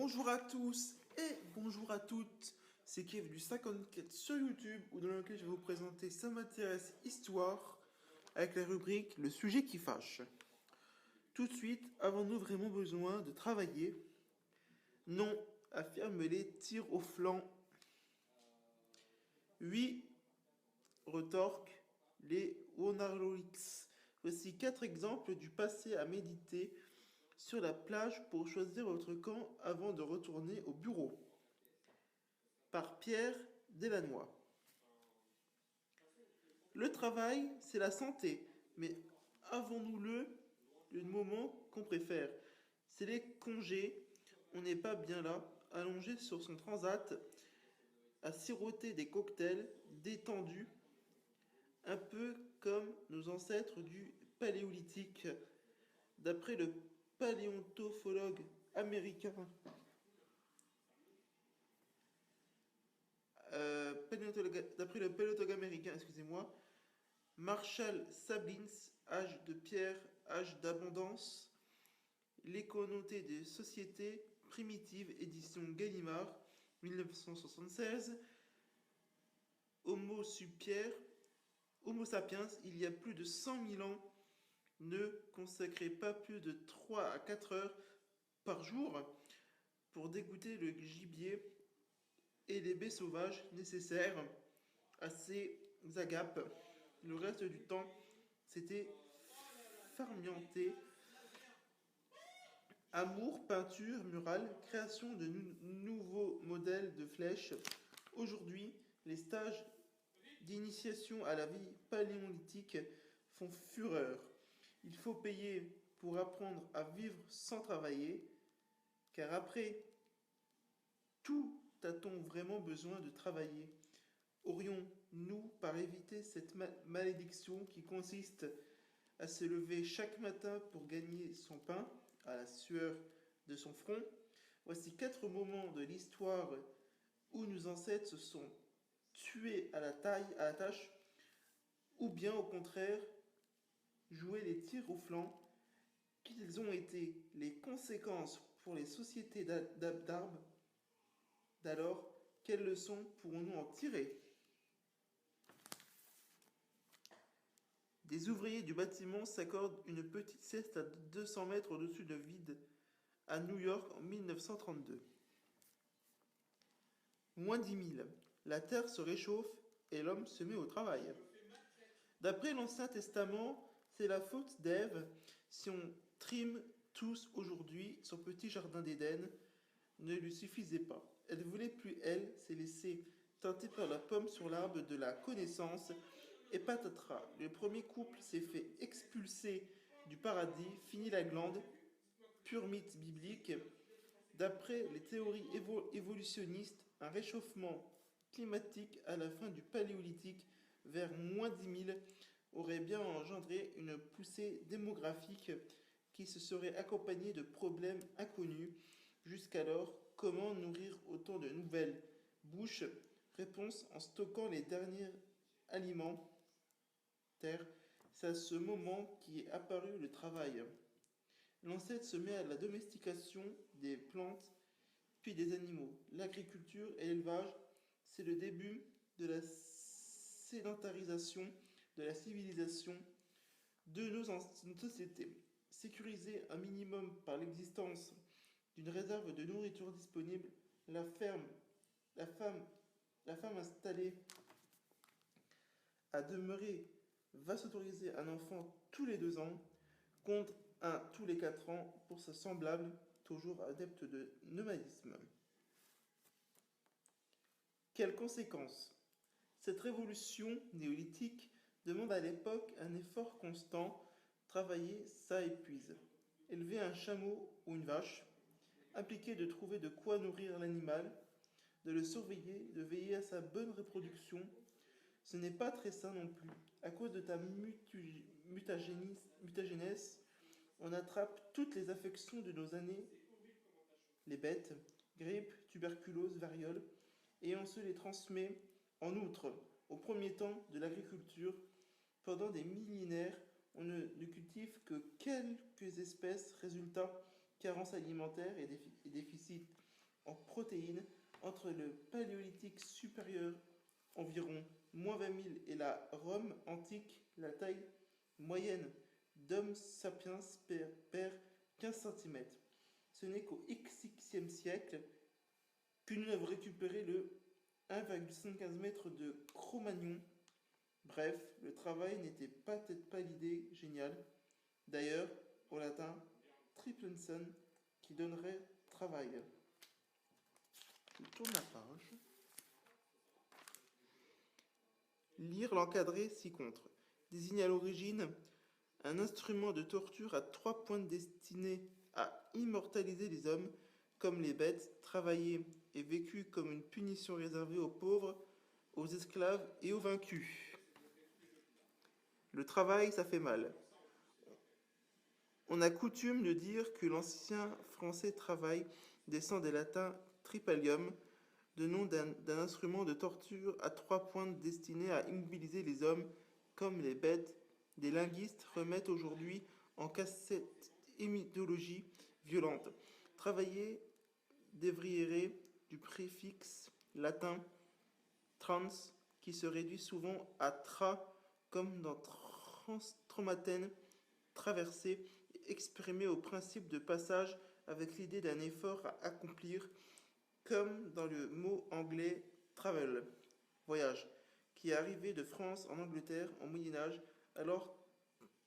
Bonjour à tous et bonjour à toutes. C'est Kev du 54 sur YouTube où dans lequel je vais vous présenter Ça m'intéresse histoire avec la rubrique Le sujet qui fâche. Tout de suite, avons-nous vraiment besoin de travailler? Non, affirment les tirs au flanc. Oui, retorquent les Wonarlolix. Voici 4 exemples du passé à méditer sur la plage pour choisir votre camp avant de retourner au bureau. Par Pierre Delannoy. Le travail, c'est la santé, mais avons-nous le moment qu'on préfère? C'est les congés, on n'est pas bien là, allongé sur son transat, à siroter des cocktails détendus, un peu comme nos ancêtres du paléolithique. D'après le paléontologue américain d'après le paléontologue américain, excusez-moi, Marshall Sablins, âge de pierre, âge d'abondance, les communautés des sociétés primitives, édition Gallimard, 1976, Homo sapiens, il y a plus de 100 000 ans, ne consacrait pas plus de 3 à 4 heures par jour pour dégoûter le gibier et les baies sauvages nécessaires à ces agapes. Le reste du temps, c'était farniente. Amour, peinture, murale, création de nouveaux modèles de flèches. Aujourd'hui, les stages d'initiation à la vie paléolithique font fureur. Il faut payer pour apprendre à vivre sans travailler, car après tout, a-t-on vraiment besoin de travailler? Aurions-nous, par éviter cette malédiction qui consiste à se lever chaque matin pour gagner son pain, à la sueur de son front? Voici 4 moments de l'histoire où nos ancêtres se sont tués à la tâche, ou bien au contraire, joué les tirs au flanc. Quelles ont été les conséquences pour les sociétés d'arbres d'alors? Quelles leçons pourrons-nous en tirer? Des ouvriers du bâtiment s'accordent une petite sieste à 200 mètres au-dessus de vide à New York en 1932. Moins 10 000. La terre se réchauffe et l'homme se met au travail. D'après l'Ancien Testament, c'est la faute d'Ève si on trime tous aujourd'hui son petit jardin d'Éden ne lui suffisait pas. Elle voulait plus, elle, s'est laissée tenter par la pomme sur l'arbre de la connaissance, et patatras, le premier couple s'est fait expulser du paradis, fini la glande, pur mythe biblique. D'après les théories évolutionnistes, un réchauffement climatique à la fin du paléolithique vers moins 10 000 aurait bien engendré une poussée démographique qui se serait accompagnée de problèmes inconnus. Jusqu'alors, comment nourrir autant de nouvelles bouches? Réponse: en stockant les derniers aliments. C'est à ce moment qu'est apparu le travail. L'ancêtre se met à la domestication des plantes, puis des animaux. L'agriculture et l'élevage, c'est le début de la sédentarisation de la civilisation de nos sociétés. Sécuriser un minimum par l'existence d'une réserve de nourriture disponible, la femme installée à demeurer va s'autoriser un enfant tous les 2 ans, contre un tous les 4 ans pour sa semblable, toujours adepte de nomadisme. Quelles conséquences? Cette révolution néolithique demande à l'époque un effort constant. Travailler, ça épuise. Élever un chameau ou une vache, impliqué de trouver de quoi nourrir l'animal, de le surveiller, de veiller à sa bonne reproduction, ce n'est pas très sain non plus. À cause de ta mutagénèse, on attrape toutes les affections de nos années, les bêtes, grippe, tuberculose, variole, et on se les transmet. En outre, au premier temps de l'agriculture, pendant des millénaires, on ne cultive que quelques espèces. Résultat: carence alimentaire et déficit en protéines entre le Paléolithique supérieur, environ moins 20 000, et la Rome antique, la taille moyenne d'Homo sapiens perd 15 cm. Ce n'est qu'au XXe siècle que nous avons récupéré le 1,75 m de Cro-Magnon. Bref, le travail n'était peut-être pas l'idée géniale. D'ailleurs, au latin, triplenson, qui donnerait travail. Je tourne la page. Lire l'encadré ci-contre. Désigne à l'origine un instrument de torture à 3 pointes destiné à immortaliser les hommes comme les bêtes, travailler et vécu comme une punition réservée aux pauvres, aux esclaves et aux vaincus. Le travail, ça fait mal. On a coutume de dire que l'ancien français travail descend des latins tripalium, de nom d'un instrument de torture à 3 pointes destiné à immobiliser les hommes comme les bêtes. Des linguistes remettent aujourd'hui en cassette étymologie violente. Travailler dévrierait du préfixe latin trans, qui se réduit souvent à tra, comme dans traumatène, traverser, exprimé au principe de passage avec l'idée d'un effort à accomplir, comme dans le mot anglais travel, voyage, qui est arrivé de France en Angleterre au Moyen-Âge. Alors,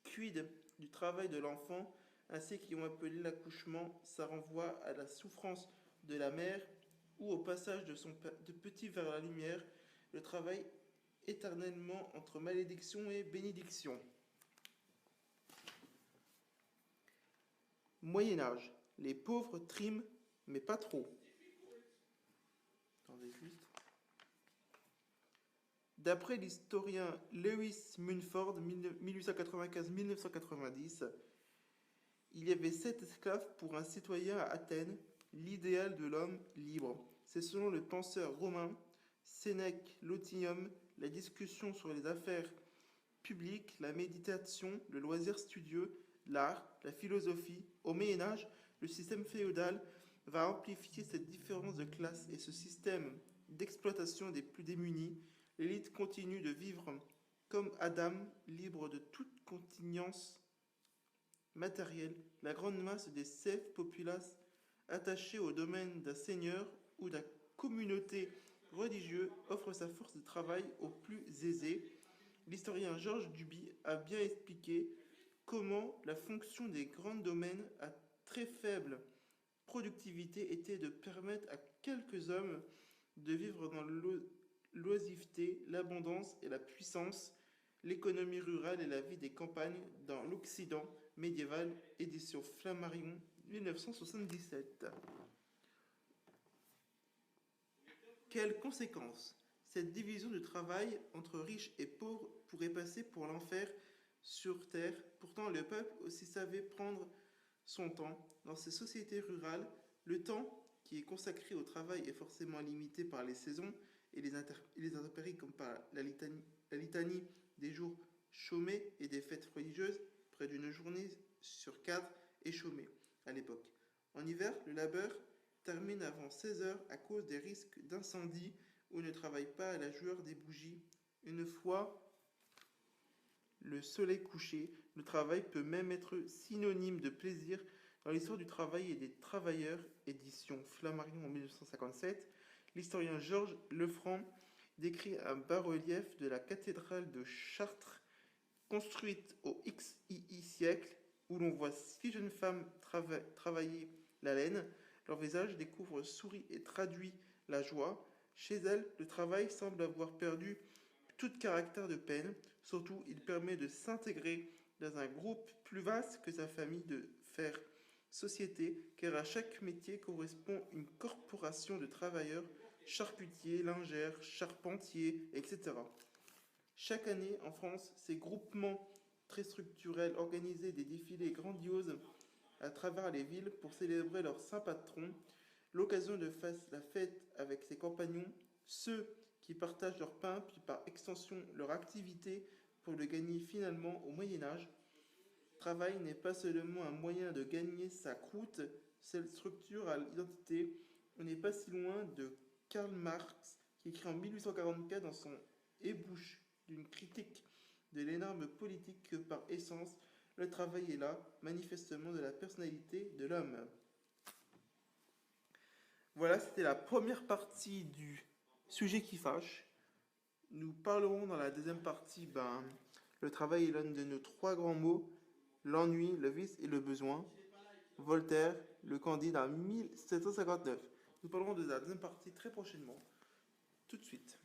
quid du travail de l'enfant, ainsi qu'ils ont appelé l'accouchement, ça renvoie à la souffrance de la mère ou au passage de petit vers la lumière, le travail éternellement entre malédiction et bénédiction. Moyen-Âge, les pauvres triment, mais pas trop. Attendez juste. D'après l'historien Lewis Mumford, 1895-1990, il y avait 7 esclaves pour un citoyen à Athènes, l'idéal de l'homme libre. C'est selon le penseur romain Sénèque l'Otium, la discussion sur les affaires publiques, la méditation, le loisir studieux, l'art, la philosophie. Au Moyen-Âge, le système féodal va amplifier cette différence de classe et ce système d'exploitation des plus démunis. L'élite continue de vivre comme Adam, libre de toute contingence matérielle. La grande masse des serfs populaces attachés au domaine d'un seigneur ou d'une communauté religieuse offre sa force de travail aux plus aisés. L'historien Georges Duby a bien expliqué comment la fonction des grands domaines à très faible productivité était de permettre à quelques hommes de vivre dans l'oisiveté, l'abondance et la puissance, l'économie rurale et la vie des campagnes dans l'Occident médiéval, édition Flammarion, 1977. Quelles conséquences cette division du travail entre riches et pauvres pourrait passer pour l'enfer sur terre. Pourtant, le peuple aussi savait prendre son temps. Dans ces sociétés rurales, le temps qui est consacré au travail est forcément limité par les saisons et les intempéries, comme par la litanie des jours chômés et des fêtes religieuses. Près d'une journée sur 4 est chômée à l'époque. En hiver, le labeur termine avant 16 heures à cause des risques d'incendie ou ne travaille pas à la lueur des bougies. Une fois le soleil couché, le travail peut même être synonyme de plaisir. Dans l'histoire du travail et des travailleurs, édition Flammarion en 1957, l'historien Georges Lefranc décrit un bas-relief de la cathédrale de Chartres, construite au XII siècle, où l'on voit 6 jeunes femmes travailler la laine. Leur visage découvre souris et traduit la joie. Chez elles, le travail semble avoir perdu tout caractère de peine. Surtout, il permet de s'intégrer dans un groupe plus vaste que sa famille, de faire société, car à chaque métier correspond une corporation de travailleurs, charcutiers, lingères, charpentiers, etc. Chaque année, en France, ces groupements très structurels organisaient des défilés grandioses à travers les villes pour célébrer leur saint patron, l'occasion de faire la fête avec ses compagnons, ceux qui partagent leur pain, puis par extension leur activité pour le gagner finalement au Moyen-Âge. Travail n'est pas seulement un moyen de gagner sa croûte, cette structure à l'identité. on n'est pas si loin de Karl Marx, qui écrit en 1844 dans son ébauche d'une critique de l'énorme politique que par essence, le travail est là, manifestement de la personnalité de l'homme. Voilà, c'était la première partie du sujet qui fâche. Nous parlerons dans la deuxième partie, le travail est l'un de nos trois grands mots, l'ennui, le vice et le besoin. Voltaire, le Candide en 1759. Nous parlerons de la deuxième partie très prochainement, tout de suite.